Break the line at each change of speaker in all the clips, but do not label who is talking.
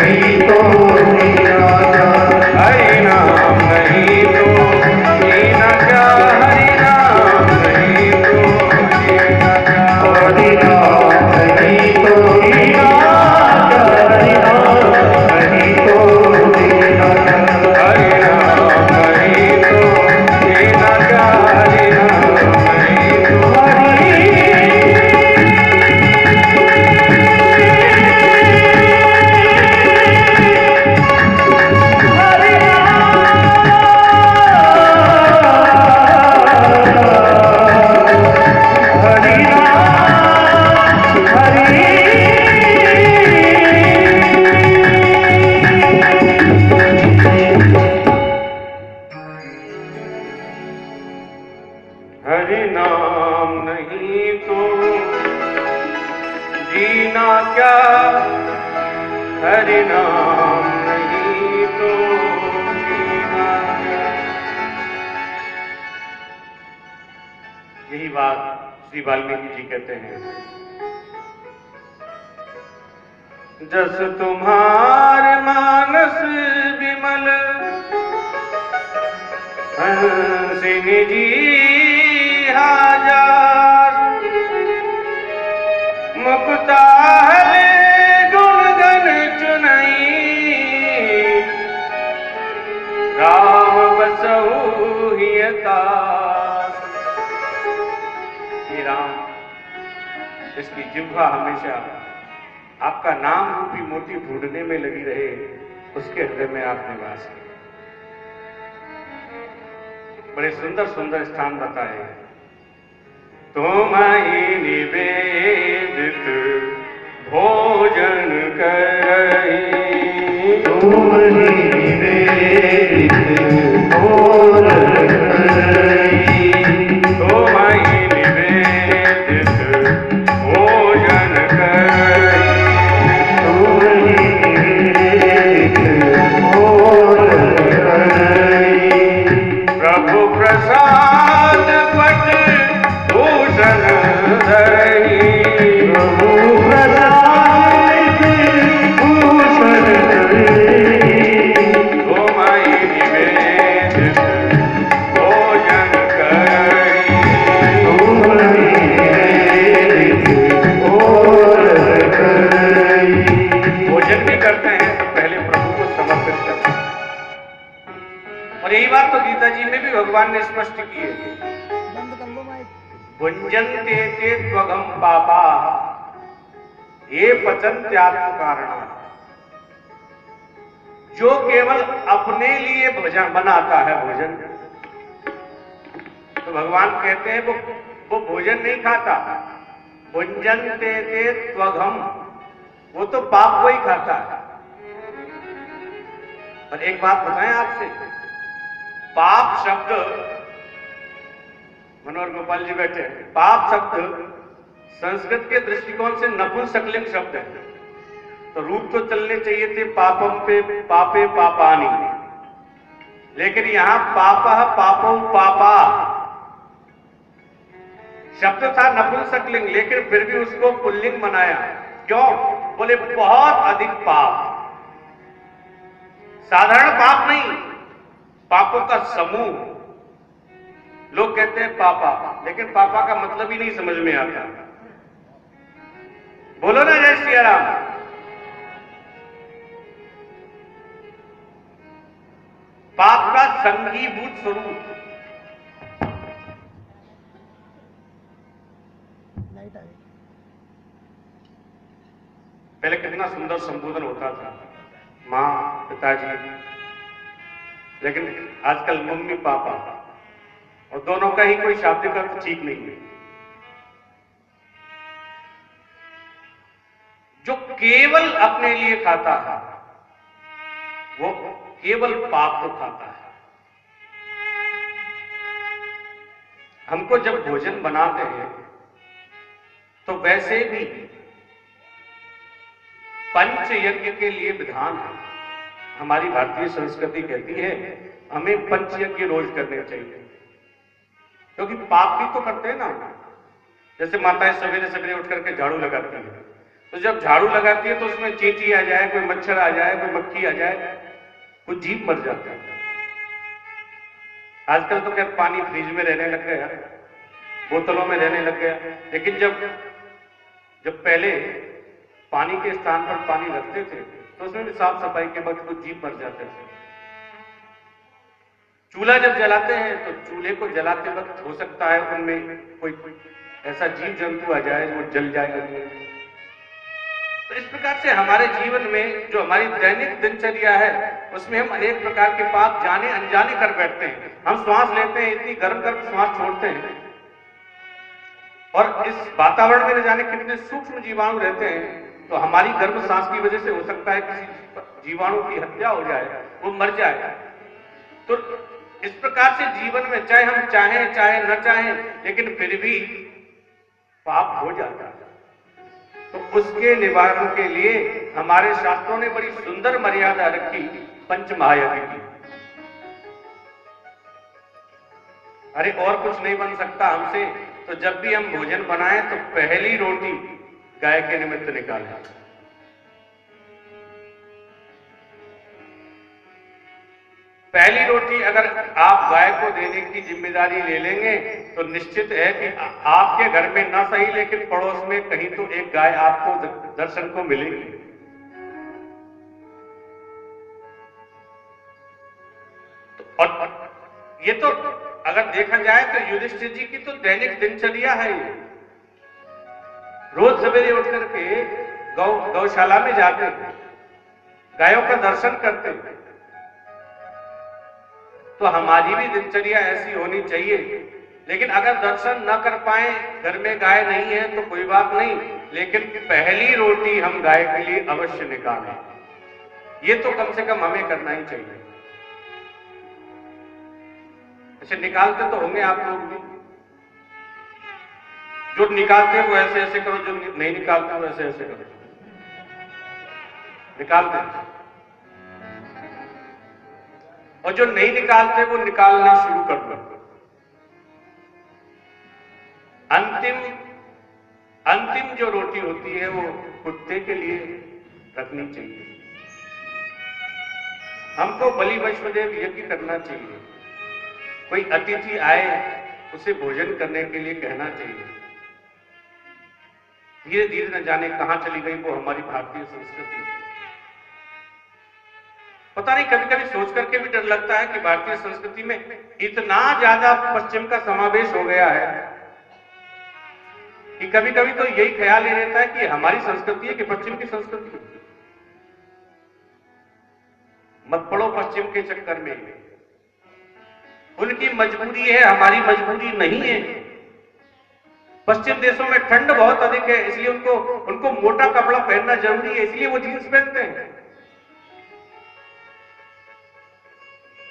नहीं तो जीना क्या, हरि नाम नहीं तो जीना क्या, हरि नाम नहीं तो जीना क्या, हरि नाम नहीं तो जीना क्या, हरि नाम नहीं तो जीना क्या, हरि नाम नहीं तो जीना क्या, हरि नाम नहीं तो हरि नाम नहीं तो जीना क्या, हरि नाम नहीं तो जीना क्या। यही बात श्री वाल्मीकि जी कहते हैं, जस तुम्हार मानस विमल हंसिनी जी हाजार, मुक्ता गुण गण चुनई, राम बसहु हिय दास। हे राम, इसकी जिह्वा हमेशा आपका नाम रूपी मोती ढूंढने में लगी रहे, उसके हृदय में आप निवास करें। बड़े सुंदर सुंदर स्थान बताए, तुम्हारी निवेदित भोजन करई, तुम्हारी निवेदित भोजन करई, तुम्हारी निवेदित भोजन करई, तुम्हारी निवेदित भोजन करई, प्रभु प्रसाद पट भूषण धरई, प्रभु प्रसाद भूषण धरई, तुम्हारी निवेदित भोजन करई, तुम्हारी निवेदित भोजन करई। भोजन भी करते हैं तो पहले प्रभु को समर्पित करते हैं, और यही बात तो गीता जी में भी भगवान ने स्पष्ट की है, भुंजन्ते ते त्वघम पापा ये पचन्त्यात्म कारण। जो केवल अपने लिए भोजन बनाता है भोजन, तो भगवान कहते हैं वो भोजन नहीं खाता। भुंजन्ते ते त्वघम, वो तो पाप को ही खाता है। पर एक बात बताएं आपसे, पाप शब्द, मनोहर गोपाल जी बैठे, पाप शब्द संस्कृत के दृष्टिकोण से नपुंसकलिंग शब्द है, तो रूप तो चलने चाहिए थे पापम पे पापे पापानी, लेकिन यहां पापः पापो पापा शब्द था नपुंसकलिंग, लेकिन फिर भी उसको पुल्लिंग बनाया। क्यों? बोले बहुत अधिक पाप, साधारण पाप नहीं, पापों का समूह। लोग कहते हैं पापा, लेकिन पापा का मतलब ही नहीं समझ में आता। बोलो ना जय श्री राम। पाप का संगीभूत स्वरूप। पहले कितना सुंदर संबोधन होता था, माँ पिताजी, लेकिन आजकल मम्मी पापा, और दोनों का ही कोई शाब्दिक अर्थ ठीक नहीं है। जो केवल अपने लिए खाता है वो केवल पाप को खाता है। हमको जब भोजन बनाते हैं तो वैसे भी पंच यज्ञ के लिए विधान है। हमारी भारतीय संस्कृति कहती है हमें पंच यज्ञ रोज करने चाहिए, क्योंकि पाप भी तो करते हैं ना। जैसे माताएं सवेरे सवेरे उठ करके झाड़ू लगाती हैं, तो जब झाड़ू लगाती है तो उसमें चींटी आ जाए, कोई मच्छर आ जाए, कोई मक्खी आ जाए, कोई जीव मर जाता है। आजकल तो क्या पानी फ्रिज में रहने लग गया, बोतलों में रहने लग गया, लेकिन जब जब पहले पानी के स्थान पर पानी रखते थे तो उसमें भी साफ सफाई के वक्त कुछ जीव मर जाते थे। चूल्हा जब जलाते हैं तो चूल्हे को जलाते वक्त हो सकता है उनमें कोई ऐसा जीव जंतु आ जाए वो जल जाए। तो इस प्रकार से हमारे जीवन में जो हमारी दैनिक दिनचर्या है उसमें हम अनेक प्रकार के पाप जाने अनजाने कर बैठते हैं। हम श्वास लेते हैं, इतनी गर्म गर्म श्वास छोड़ते हैं, और इस वातावरण में न जाने कितने सूक्ष्म जीवाणु रहते हैं। तो हमारी गर्म सांस की वजह से हो सकता है किसी जीवाणु की हत्या हो जाए, वो मर जाए। तो इस प्रकार से जीवन में चाहे हम चाहें चाहे न चाहें, लेकिन फिर भी पाप हो जाता है। तो उसके निवारण के लिए हमारे शास्त्रों ने बड़ी सुंदर मर्यादा रखी, पंच महायज्ञ की। अरे और कुछ नहीं बन सकता हमसे, तो जब भी हम भोजन बनाएं तो पहली रोटी गाय के निमित्त निकालें। पहली रोटी अगर आप गाय को देने की जिम्मेदारी ले लेंगे तो निश्चित है कि आपके घर में ना सही लेकिन पड़ोस में कहीं तो एक गाय आपको दर्शन को मिलेगी। और ये तो अगर देखा जाए तो युधिष्ठिर जी की तो दैनिक दिनचर्या है। रोज सवेरे उठ करके गौशाला में जाते, गायों का दर्शन करते। तो हमारी भी दिनचर्या ऐसी होनी चाहिए। लेकिन अगर दर्शन न कर पाए, घर में गाय नहीं है तो कोई बात नहीं, लेकिन पहली रोटी हम गाय के लिए अवश्य निकालें। ये तो कम से कम हमें करना ही चाहिए। अच्छा, निकालते तो होंगे आप लोग भी। जो निकालते हैं वो ऐसे ऐसे करो, जो नहीं निकालते वो ऐसे ऐसे करो। निकालते हैं, और जो नहीं निकालते वो निकालना शुरू कर दो। अंतिम जो रोटी होती है वो कुत्ते के लिए रखनी चाहिए। हमको बलि वैष्णोदेव यज्ञ करना चाहिए। कोई अतिथि आए उसे भोजन करने के लिए कहना चाहिए। धीरे धीरे न जाने कहां चली गई वो हमारी भारतीय संस्कृति। पता नहीं, कभी कभी सोच करके भी डर लगता है कि भारतीय संस्कृति में इतना ज्यादा पश्चिम का समावेश हो गया है कि कभी कभी तो यही ख्याल ही रहता है कि हमारी संस्कृति है कि पश्चिम की संस्कृति। मत पड़ो पश्चिम के चक्कर में। उनकी मजबूरी है, हमारी मजबूरी नहीं है। पश्चिम देशों में ठंड बहुत अधिक है, इसलिए उनको मोटा कपड़ा पहनना जरूरी है, इसलिए वो जींस पहनते हैं।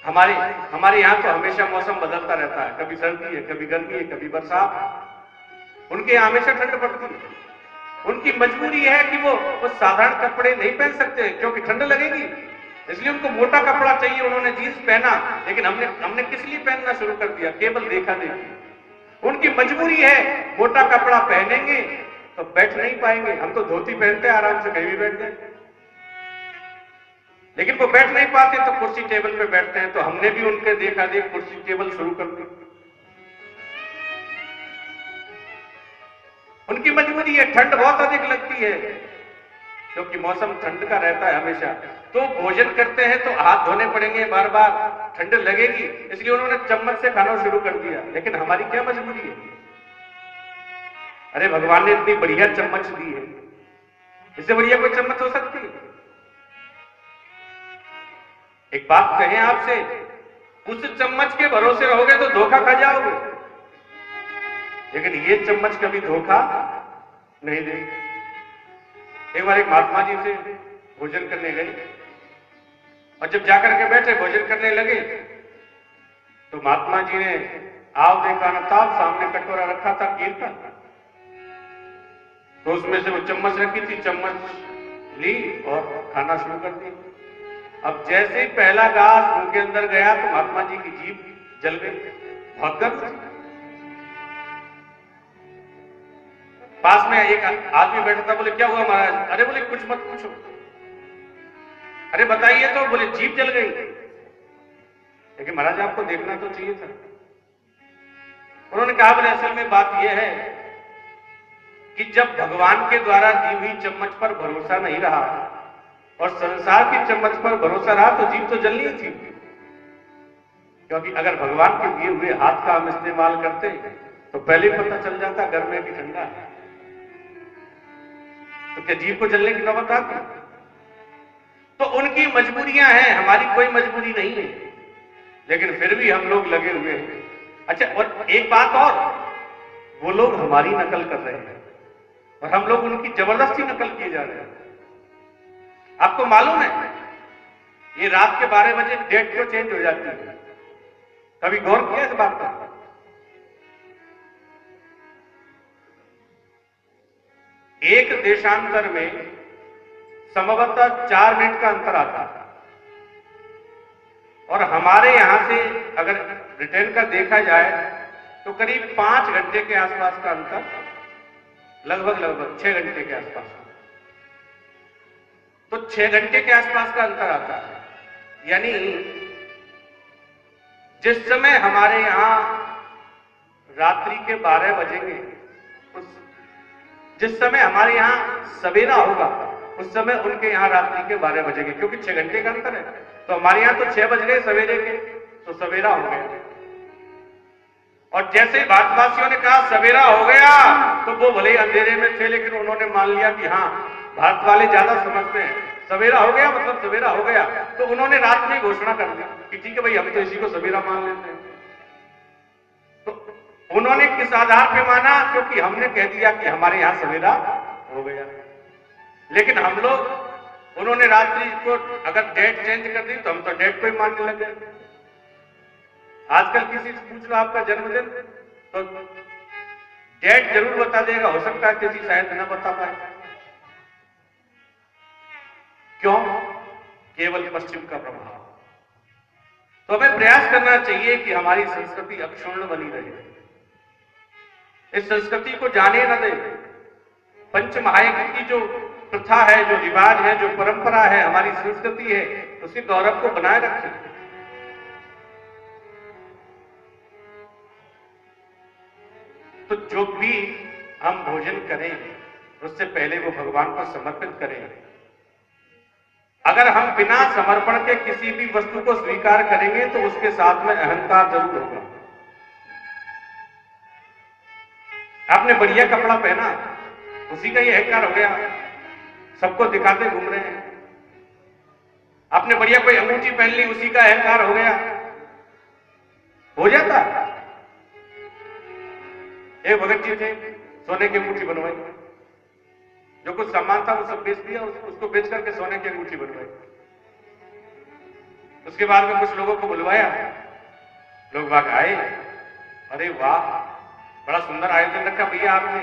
हमारे यहां तो हमेशा मौसम बदलता रहता है, कभी सर्दी है, कभी गर्मी है, कभी बरसात। उनके यहां हमेशा ठंड पड़ती है। उनकी मजबूरी है कि वो साधारण कपड़े नहीं पहन सकते क्योंकि ठंड लगेगी, इसलिए उनको मोटा कपड़ा चाहिए। उन्होंने जींस पहना, लेकिन हमने किस लिए पहनना शुरू कर दिया? केवल देखा देखी। उनकी मजबूरी है, मोटा कपड़ा पहनेंगे तो बैठ नहीं पाएंगे। हम तो धोती पहनते हैं, आराम से कहीं भी बैठ जाए, लेकिन वो बैठ नहीं पाते तो कुर्सी टेबल पे बैठते हैं। तो हमने भी उनके देखा देख कुर्सी टेबल शुरू कर दी। उनकी मजबूरी है, ठंड बहुत अधिक लगती है क्योंकि मौसम ठंड का रहता है हमेशा। तो भोजन करते हैं तो हाथ धोने पड़ेंगे बार बार, ठंड लगेगी, इसलिए उन्होंने चम्मच से खाना शुरू कर दिया। लेकिन हमारी क्या मजबूरी है? अरे भगवान ने इतनी बढ़िया चम्मच दी है, इससे बढ़िया कोई चम्मच हो सकती है? एक बात कहें आपसे, उस चम्मच के भरोसे रहोगे तो धोखा खा जाओगे, लेकिन ये चम्मच कभी धोखा नहीं देगी। एक बार एक महात्मा जी से भोजन करने गए, और जब जाकर के बैठे भोजन करने लगे तो महात्मा जी ने आव देखा न ताव, सामने कटोरा रखा था खीर का, तो उसमें से वो चम्मच रखी थी, चम्मच ली और खाना शुरू कर दी। अब जैसे ही पहला घास मुंह के अंदर गया तो महात्मा जी की जीभ जल गई, बहुत गर्म। पास में एक आदमी बैठा था, बोले क्या हुआ महाराज? अरे बोले कुछ मत पूछो। अरे बताइए तो। बोले जीभ जल गई। लेकिन महाराज आपको देखना तो चाहिए था। उन्होंने कहा बोले असल में बात यह है कि जब भगवान के द्वारा दी हुई चम्मच पर भरोसा नहीं रहा और संसार की चम्मच पर भरोसा रहा तो जीभ तो जलनी थी। क्योंकि अगर भगवान के दिए हुए हाथ का हम इस्तेमाल करते तो पहले पता चल जाता गर्म है कि ठंडा है। तो क्या जीभ को जलने की नौबत आती? तो उनकी मजबूरियां हैं, हमारी कोई मजबूरी नहीं है, लेकिन फिर भी हम लोग लगे हुए हैं। अच्छा, और एक बात और, वो लोग हमारी नकल कर रहे हैं और हम लोग उनकी जबरदस्ती नकल किए जा रहे हैं। आपको मालूम है ये रात के 12 बजे डेट क्यों चेंज हो जाती है? कभी गौर किया इस बात पर? एक देशांतर में संभवतः 4 मिनट का अंतर आता है और हमारे यहां से अगर ब्रिटेन का देखा जाए तो करीब 5 घंटे के आसपास का अंतर, लगभग 6 घंटे के आसपास। तो 6 घंटे के आसपास का अंतर आता है। यानी जिस समय हमारे यहां रात्रि के 12 बजेंगे, जिस समय हमारे यहां सवेरा होगा उस समय उनके यहां रात्रि के 12 बजेंगे, क्योंकि 6 घंटे का अंतर है। तो हमारे यहां तो 6 बज गए सवेरे के, तो सवेरा हो गया। और जैसे ही भारतवासियों ने कहा सवेरा हो गया, तो वो भले अंधेरे में थे लेकिन उन्होंने मान लिया कि हाँ, भारत वाले ज्यादा समझते हैं, सवेरा हो गया मतलब सवेरा हो गया। तो उन्होंने रात में घोषणा कर दी कि ठीक है भाई, हम तो इसी को सवेरा मान लेते हैं। तो उन्होंने किस आधार पे माना? क्योंकि हमने कह दिया कि हमारे यहां सवेरा हो गया। लेकिन हम लोग, उन्होंने रात्रि को अगर डेट चेंज कर दी तो हम तो डेट को ही मानने लग गए। आजकल किसी से पूछ लो आपका जन्मदिन तो डेट जरूर बता देगा, हो सकता है किसी शायद न बता पाए। क्यों? केवल पश्चिम का प्रभाव। तो हमें प्रयास करना चाहिए कि हमारी संस्कृति अक्षुण्ण बनी रहे, इस संस्कृति को जाने न दे। पंचमहायज्ञ की जो प्रथा है, जो रिवाज है, जो परंपरा है, हमारी संस्कृति है, उसके गौरव को बनाए रखें। तो जो भी हम भोजन करें उससे पहले वो भगवान को समर्पित करें। अगर हम बिना समर्पण के किसी भी वस्तु को स्वीकार करेंगे तो उसके साथ में अहंकार जरूर होगा। आपने बढ़िया कपड़ा पहना, उसी का ही अहंकार हो गया, सबको दिखाते घूम रहे हैं। आपने बढ़िया कोई अंगूठी पहन ली, उसी का अहंकार हो गया। हो जाता। एक भगत जी थे, सोने की अंगूठी बनवाई, जो कुछ सामान था वो सब बेच दिया, उसको बेच करके सोने की अंगूठी बनवाई। उसके बाद में कुछ लोगों को बुलवाया, लोग बाग आए, अरे वाह बड़ा सुंदर आयोजन रखा भैया आपने,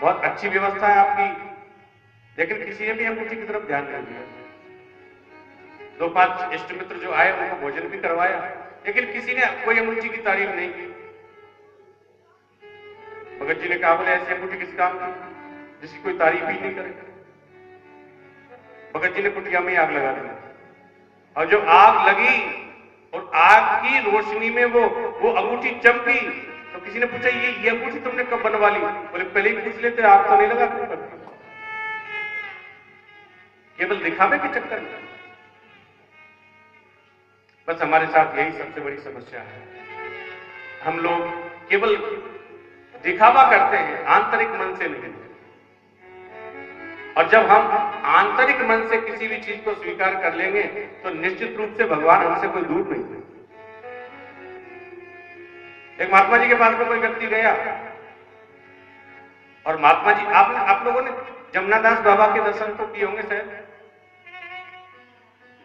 बहुत अच्छी व्यवस्था है आपकी। लेकिन किसी ने भी अंगूठी की तरफ ध्यान नहीं दिया। 2-5 इष्ट मित्र जो आए उनको भोजन भी करवाया, लेकिन किसी ने कोई अंगूठी की तारीफ नहीं की। भगत जी ने कहा बोले ऐसी अंगूठी किस काम की जिसकी कोई तारीफ ही नहीं करे। भगत जी ने कुटिया में आग लगा दी और जो आग लगी और आग की रोशनी में वो अंगूठी चमकी, तो किसी ने पूछा ये अंगूठी तुमने कब बनवा ली? बोले पहले ही पूछ लेते, आग तो नहीं लगा क्यों करते? केवल दिखावे के चक्कर में। बस हमारे साथ यही सबसे बड़ी समस्या है। हम लोग केवल दिखावा करते हैं, आंतरिक मन से नहीं। और जब हम आंतरिक मन से किसी भी चीज को स्वीकार कर लेंगे तो निश्चित रूप से भगवान हमसे कोई दूर नहीं है। एक महात्मा जी के पास में कोई व्यक्ति गया और महात्मा जी, आप लोगों ने जमुनादास बाबा के दर्शन तो किए होंगे शायद,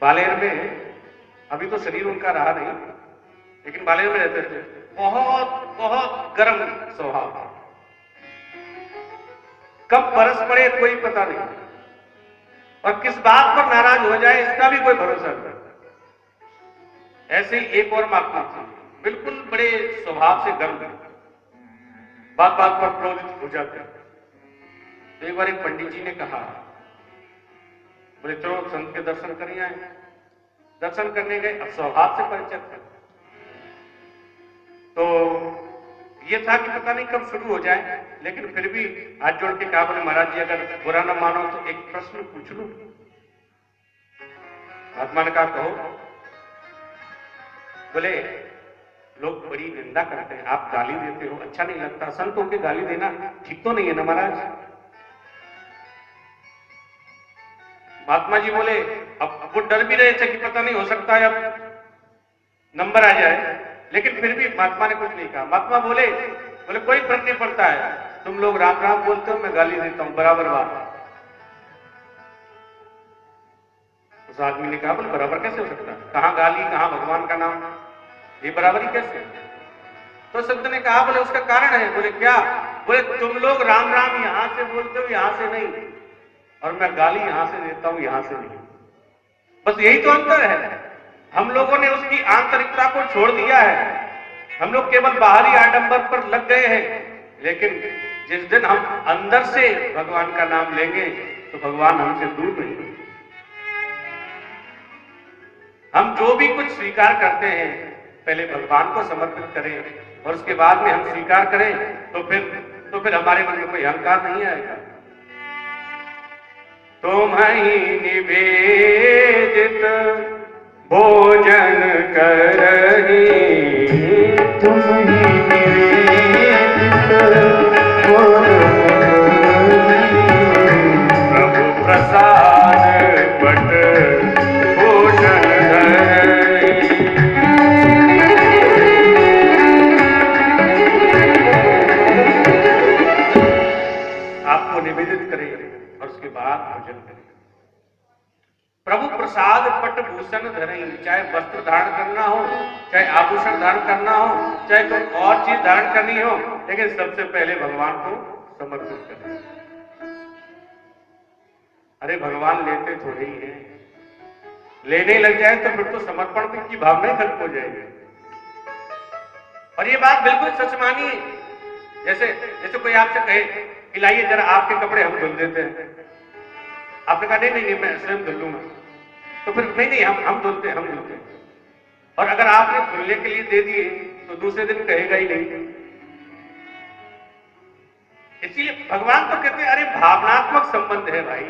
बालेर में। अभी तो शरीर उनका रहा नहीं, लेकिन बालेर में रहते थे। बहुत गर्म स्वभाव था, कब बरस पड़े कोई पता नहीं, और किस बात पर नाराज हो जाए इसका भी कोई भरोसा नहीं। ऐसे ही एक और महात्मा थी, बिल्कुल बड़े स्वभाव से गर्म, बात बात पर क्रोधित हो जाते। तो एक बार एक पंडित जी ने कहा, बोले चलो संत के दर्शन करने आए। दर्शन करने गए, अब स्वभाव से परिचय था, तो ये था कि पता नहीं कब शुरू हो जाए, लेकिन फिर भी हाथ जोड़ के कहा, बोले महाराज जी अगर बुरा ना मानो तो एक प्रश्न पूछ लूं। महात्मा ने कहा कहो। बोले लोग बड़ी निंदा करते हैं, आप गाली देते हो, अच्छा नहीं लगता, संतों के गाली देना ठीक तो नहीं है ना महाराज। महात्मा जी बोले अब वो डर भी रहे थे कि पता नहीं हो सकता है अब नंबर आ जाए, लेकिन फिर भी महात्मा ने कुछ नहीं कहा। महात्मा बोले कोई फर्क नहीं पड़ता है, तुम लोग राम राम बोलते हो, मैं गाली देता हूं, बराबर बात। उस आदमी ने कहा, बोले बराबर कैसे हो सकता है, कहां गाली कहां भगवान का नाम, ये बराबरी कैसे। तो संत ने कहा, बोले उसका कारण है। बोले क्या। बोले तुम लोग राम राम यहां से बोलते हो, यहां से नहीं, और मैं गाली यहां से देता हूं, यहां से नहीं। बस यही तो अंतर है। हम लोगों ने उसकी आंतरिकता को छोड़ दिया है, हम लोग केवल बाहरी आडंबर पर लग गए हैं, लेकिन जिस दिन हम अंदर से भगवान का नाम लेंगे तो भगवान हमसे दूर नहीं। हम जो भी कुछ स्वीकार करते हैं पहले भगवान को समर्पित करें, और उसके बाद में हम स्वीकार करें तो फिर हमारे मन में कोई अहंकार नहीं आएगा। तुम्हीं निवेदित भोजन करही, तुम्हीं निवेदित प्रभु प्रसाद पट भूषण धरही। आपको निवेदित करें और उसके बाद भोजन करें। प्रभु प्रसाद पट भूषण धरही, चाहे वस्त्र धारण करना हो, चाहे आभूषण धारण करना हो, चाहे कोई और चीज धारण करनी हो, लेकिन सबसे पहले भगवान को समर्पित करें। अरे भगवान लेते थोड़े ही हैं, लेने लग जाए तो फिर तो समर्पण की भावना ही खत्म हो जाएगी। और ये बात बिल्कुल सच मानिए। जैसे कोई आपसे कहे कि लाइए जरा आपके कपड़े हम धुल देते हैं, आपने कहा नहीं मैं स्वयं धुल लूंगा, तो फिर नहीं हम धुलते हैं। और अगर आपने धुलने के लिए दे दिए तो दूसरे दिन कहेगा ही नहीं। इसलिए भगवान तो कहते हैं अरे भावनात्मक संबंध है भाई,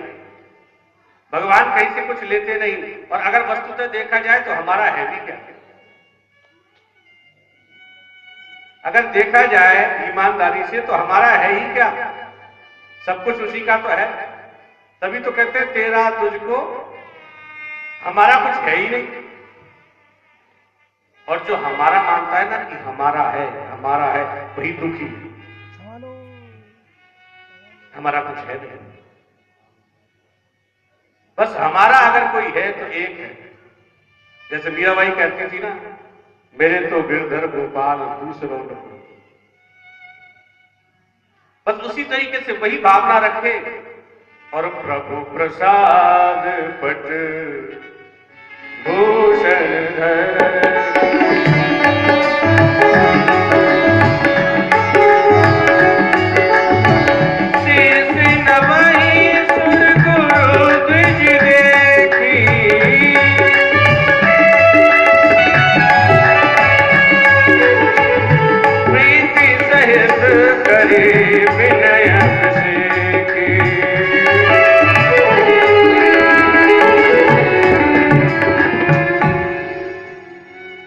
भगवान कहीं से कुछ लेते नहीं, और अगर वस्तुतः देखा जाए तो हमारा है भी क्या। अगर देखा जाए ईमानदारी से तो हमारा है ही क्या, सब कुछ उसी का तो है। तभी तो कहते हैं तेरा तुझको, हमारा कुछ है ही नहीं। और जो हमारा मानता है ना कि हमारा है वही दुखी, हमारा कुछ है नहीं। बस हमारा अगर कोई है तो एक है। जैसे मीराबाई कहती थी ना, मेरे तो गिरधर गोपाल दूसरों ने। बस उसी तरीके से वही भावना रखे और प्रभु प्रसाद पट भूषण धर।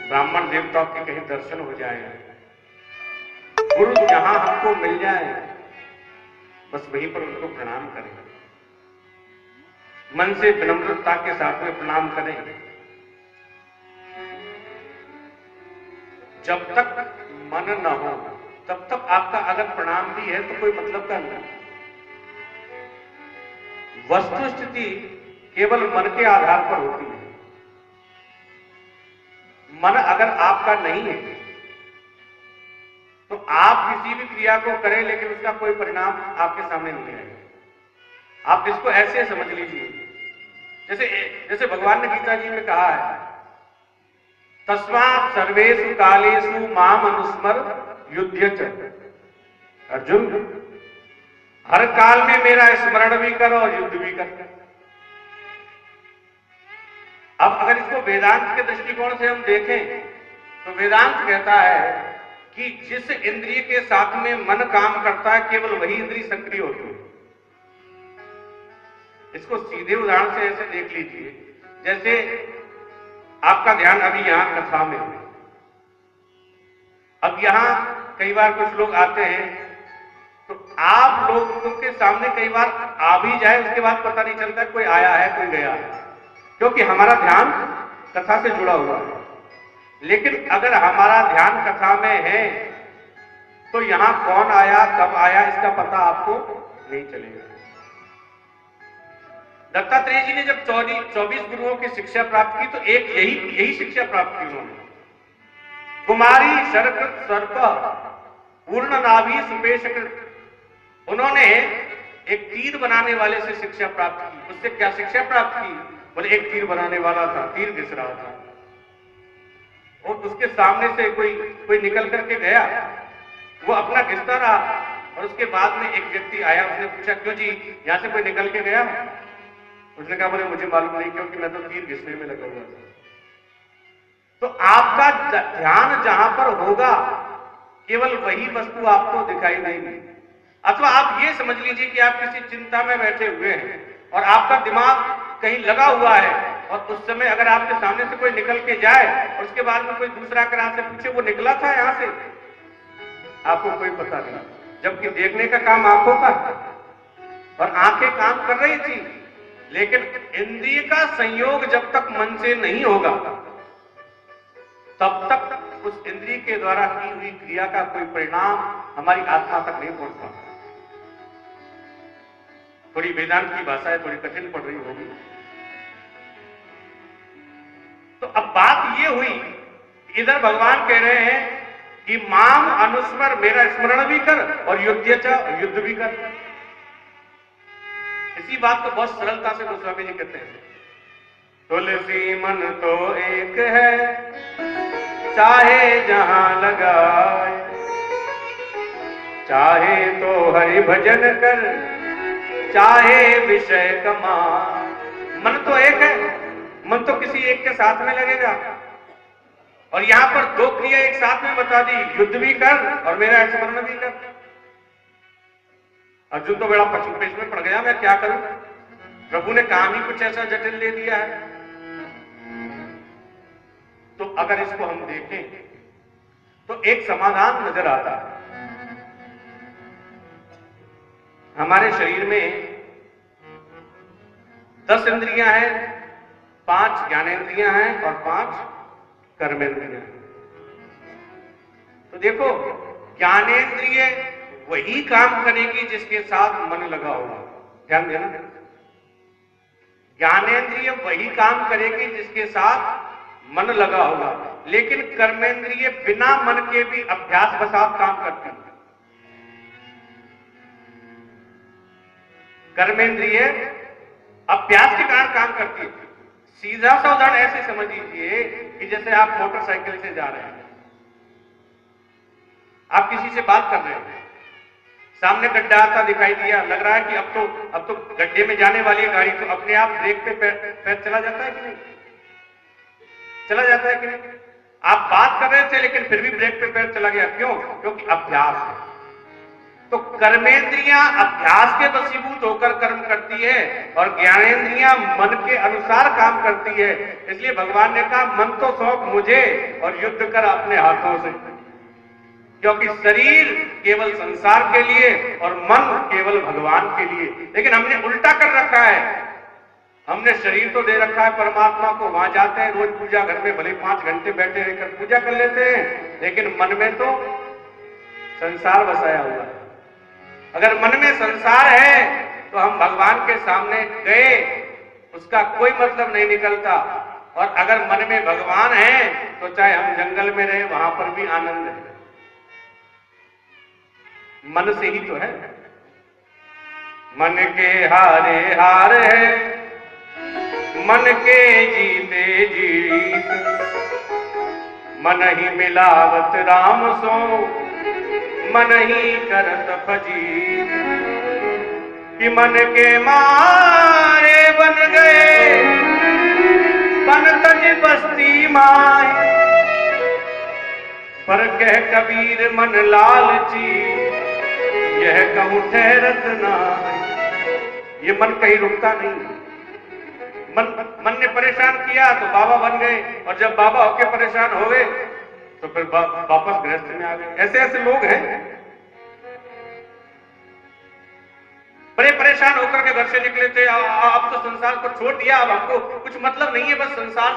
ब्राह्मण देवताओं के कहीं दर्शन हो जाए, गुरु जहां हमको मिल जाए, बस वहीं पर उनको प्रणाम करें, मन से विनम्रता के साथ में प्रणाम करें। जब तक मन न हो तब तक आपका अगर प्रणाम भी है तो कोई मतलब का नहीं। वस्तु स्थिति केवल मन के आधार पर होती है। मन अगर आपका नहीं है तो आप किसी भी क्रिया को करें, लेकिन उसका कोई परिणाम आपके सामने नहीं आएगा। आप इसको ऐसे समझ लीजिए, जैसे भगवान ने गीता जी में कहा है, तस्मात् सर्वेषु कालेषु माम अनुस्मर युध्य च। अर्जुन, हर काल में मेरा स्मरण भी कर और युद्ध भी कर। अब अगर इसको वेदांत के दृष्टिकोण से हम देखें तो वेदांत कहता है कि जिस इंद्रिय के साथ में मन काम करता है केवल वही इंद्रिय सक्रिय होती है। इसको सीधे उदाहरण से ऐसे देख लीजिए, जैसे आपका ध्यान अभी यहां कथा में है। अब यहां कई बार कुछ लोग आते हैं तो आप लोगों के सामने कई बार आ भी जाए, उसके बाद पता नहीं चलता कोई आया है कोई गया है, क्योंकि हमारा ध्यान कथा से जुड़ा हुआ है। लेकिन अगर हमारा ध्यान कथा में है तो यहां कौन आया कब आया इसका पता आपको नहीं चलेगा। दत्तात्रेय जी ने जब 24 गुरुओं की शिक्षा प्राप्त की तो एक यही शिक्षा प्राप्त की उन्होंने। कुमारी शरकृत सर्प पूर्ण नाभि सुपेशकृत, उन्होंने एक तीर बनाने वाले से शिक्षा प्राप्त की। उससे क्या शिक्षा प्राप्त की? बोले एक तीर बनाने वाला था, तीर घिस रहा था और उसके सामने से कोई निकल करके गया, वो अपना घिसता रहा और उसके बाद में एक व्यक्ति आया, उसने पूछा क्यों जी यहां से कोई निकल के गया? उसने कहा बोले मुझे मालूम नहीं, क्योंकि मैं तो तीर घिसने में लगा हुआ था। तो आपका ध्यान जहां पर होगा केवल वही वस्तु आपको दिखाई देगी। अथवा आप ये समझ लीजिए कि आप किसी चिंता में बैठे हुए हैं और आपका दिमाग कहीं लगा हुआ है और उस समय अगर आपके सामने से कोई निकल के जाए और उसके बाद में कोई दूसरा अगर आपसे पूछे वो निकला था यहां से, आपको कोई पता नहीं, जबकि देखने का काम आंखों का और आंखें काम कर रही थी। लेकिन इंद्रिय का संयोग जब तक मन से नहीं होगा तब तक उस इंद्रिय के द्वारा की हुई क्रिया का कोई परिणाम हमारी आत्मा तक नहीं पहुंच पाता। थोड़ी वेदांत की भाषा है, थोड़ी कठिन पड़ रही होगी। तो अब बात ये हुई, इधर भगवान कह रहे हैं कि माम अनुस्मर, मेरा स्मरण भी कर और युद्ध भी कर। इसी बात को बहुत सरलता से गोस्वामी जी कहते हैं, तुलसी मन तो एक है चाहे जहां लगाए, चाहे तो हरि भजन कर चाहे विषय कमाए। मन तो एक है, मन तो किसी एक के साथ में लगेगा। और यहां पर दो क्रिया एक साथ में बता दी, युद्ध भी कर और मेरा स्मरण भी कर। अर्जुन तो बड़ा पेश में पड़ गया, मैं क्या करूं, प्रभु ने काम ही कुछ ऐसा जटिल दे दिया है। तो अगर इसको हम देखें तो एक समाधान नजर आता है। हमारे शरीर में 10 इंद्रियां हैं, 5 ज्ञानेंद्रियां हैं और 5 कर्मेंद्रियां हैं। तो देखो, ज्ञानेंद्रिय वही काम करेगी जिसके साथ मन लगा होगा। ध्यान देना, ज्ञानेंद्रिय वही काम करेगी जिसके साथ मन लगा होगा, लेकिन कर्मेंद्रिय बिना मन के भी अभ्यास के साथ काम करती है। कर्मेंद्रिय अभ्यास के कारण काम करती है। सीधा सा उदाहरण ऐसे समझ लीजिए कि जैसे आप मोटरसाइकिल से जा रहे हैं, आप किसी से बात कर रहे हैं, सामने गड्ढा आता दिखाई दिया, लग रहा है कि अब तो गड्ढे में जाने वाली है गाड़ी, तो अपने आप ब्रेक पे पैर चला जाता है कि नहीं? चला जाता है कि नहीं? आप बात कर रहे थे लेकिन फिर भी ब्रेक पे पैर चला गया, क्यों? क्योंकि अभ्यास है। तो कर्मेंद्रियां अभ्यास के वशीभूत होकर कर्म करती है और ज्ञानेंद्रियां मन के अनुसार काम करती है। इसलिए भगवान ने कहा मन तो सौंप मुझे और युद्ध कर अपने हाथों से, क्योंकि शरीर केवल संसार के लिए और मन केवल भगवान के लिए। लेकिन हमने उल्टा कर रखा है, हमने शरीर तो दे रखा है परमात्मा को, वहां जाते हैं रोज पूजा घर में, भले 5 घंटे बैठे रहकर पूजा कर लेते हैं, लेकिन मन में तो संसार बसाया हुआ है। अगर मन में संसार है तो हम भगवान के सामने गए उसका कोई मतलब नहीं निकलता, और अगर मन में भगवान है तो चाहे हम जंगल में रहे वहां पर भी आनंद है। मन से ही तो है, मन के हारे हार है, मन के जीते जीत, मन ही मिलावत राम सो, मन ही करत फजीत। कि मन के मारे बन गए बन तज बस्ती माए, पर कह कबीर मन लालची यह कहूं ठहरत ना। ये मन कहीं रुकता नहीं। मन ने परेशान किया तो बाबा बन गए, और जब बाबा होके परेशान हो गए तो फिर वापस गृहस्थ में आ गए। ऐसे ऐसे लोग हैं, बड़े परेशान होकर के घर से निकले थे। अब तो संसार को छोड़ दिया, अब हमको कुछ मतलब नहीं है, बस संसार